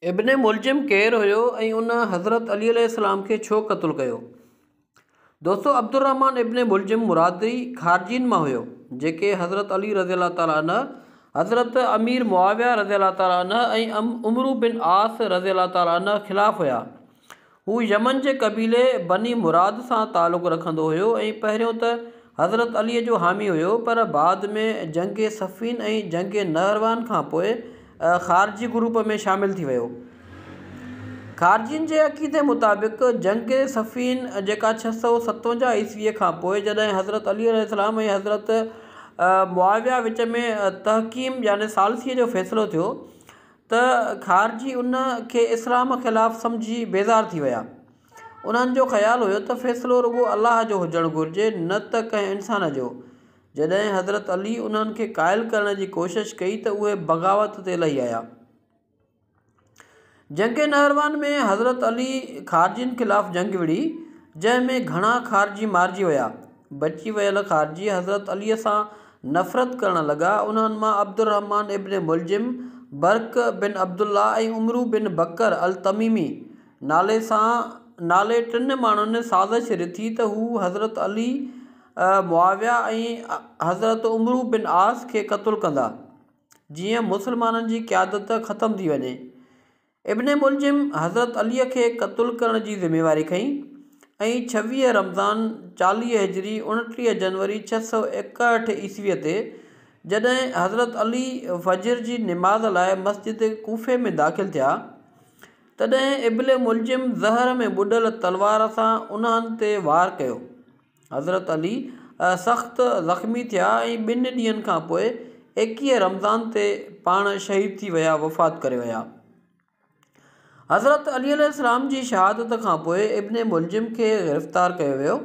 इब्न मुलजिम केरु हुयो ऐं उन हज़रत अली अलैहिस्सलाम खे छो क़त्ल कयो। दोस्तों, अब्दुर्रहमान इब्न मुलजिम मुरादी ख़ारजीन मां हुयो जेके हज़रत अली रज़ियल्लाहु ताला अन्हु, हज़रत अमीर मुआविया रज़ियल्लाहु ताला अन्हु ऐं उमरु बिन आस रज़ियल्लाहु ताला अन्हु ख़िलाफ़ हुया। हू यमन जे क़बीले बनी मुराद सां तालुक़ रखंदो हुयो ऐं पहिरियों त हज़रत अलीअ जो हामी हुयो, पर बाद में जंग सफ़ीन ऐं जंग नहरवान खां पोइ ख़ारजी ग्रुप में शामिल थी वियो। ख़ारजीन जे अक़ीदे मुताबिक़ जंग सफ़ीन जेका 657 ईस्वीअ खां पोइ जॾहिं हज़रत अली अलैहिस्सलाम ऐं हज़रत मुआविया विच में तहकीम यानी सालसीअ जो फ़ैसिलो थियो त ख़ारजी उन खे इस्लाम ख़िलाफ़ सम्झी बेज़ार थी विया। उन्हनि जो ख़्यालु हुयो त फ़ैसिलो रुॻो अल्लाह जो हुजणु घुरिजे, न त कंहिं इंसान जो। जॾहिं हज़रत अली उन्हनि खे क़ाइल करण जी कोशिशि कई त उहे बग़ावत ते लही आया। जंग नहरवान में हज़रत अली ख़ारजीन ख़िलाफ़ जंग विड़ी, जंहिंमें घणा ख़ारजी मारिजी विया। बची वियल ख़ारजी हज़रत अलीअ सां नफ़रत करण लॻा। उन्हनि मां अब्दुर्रहमान इब्न मुलजिम, बरक बिन अब्दुल्ला ऐं उमरु बिन बकर अल तमीमी नाले 3 माण्हुनि साज़िश रिथी त हू हज़रत अली, मुआविया ऐं हज़रत उमरु बिन आस खे क़त्ल कंदा, जीअं मुसलमाननि जी क़यादत ख़त्म थी वञे। इब्न मुलजिम हज़रत अलीअ खे क़त्ल करण जी ज़िम्मेवारी खईं ऐं 26 रमज़ान 40 हिजरी 29 जनवरी 661 ईस्वीअ ते जॾहिं हज़रत अली फ़जर जी निमाज़ लाइ मस्जिद कूफ़े में दाख़िल थिया, तॾहिं इब्न मुलजिम ज़हर में ॿुॾल तलवार सां उन्हनि ते वार कयो। हज़रत अली सख़्त ज़ख़्मी थिया ऐं 2 ॾींहंनि खां पोइ 21 रमज़ान ते पाण शहीद थी विया, वफ़ात करे विया। हज़रत अली अलैहिस्सलाम जी शहादत खां पोइ इब्न मुलजिम खे गिरफ़्तार कयो वियो।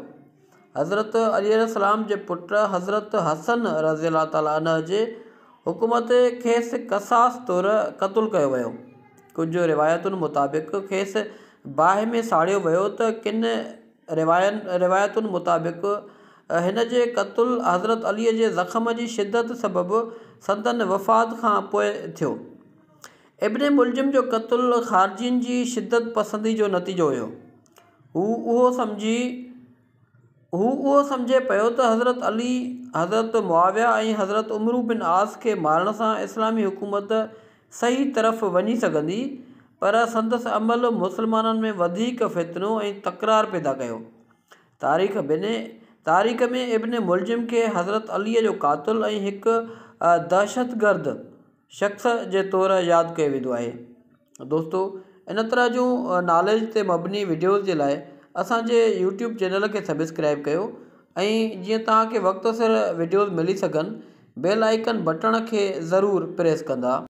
हज़रत अली अलैहिस्सलाम जे पुटु हज़रत हसन रज़ियल्लाहु ताला अन्हु जे हुकूमत खेसि क़सास तौरु क़त्ल कयो वियो। कुझु रिवायतुनि मुताबिक़ खेसि बाहि में साड़ियो वियो त किन रिवायतुनि मुताबिक़ हिन जे क़त्ल हज़रत अलीअ जे ज़ख़्म जी शिदत सबबि संदनि वफ़ात खां पोइ थियो। इब्न मुलजिम जो क़त्ल ख़ारजीन जी शिदत पसंदी जो नतीजो हुयो। हू उहो सम्झे पियो त हज़रत अली, हज़रत मुआविया ऐं हज़रत उमरु बिन आस खे मारण सां इस्लामी हुकूमत सही तरफ़ वञी सघंदी, पर संदसि अमल मुसलमाननि में वधीक फ़ितनो ऐं तकरार पैदा कयो। तारीख़ में इब्न मुलजिम खे हज़रत अलीअ जो क़ातिल ऐं हिकु दहशतगर्द शख़्स जे तौरु यादि कयो वेंदो आहे। दोस्तों, इन तरह जूं नॉलेज ते मबनी वीडियोज़ जे लाइ असांजे YouTube चैनल खे सब्सक्राइब कयो ऐं जीअं तव्हांखे वक़्तु सिर वीडियोज़ मिली सघनि, बेल आइकन बटण खे ज़रूरु प्रेस कंदा।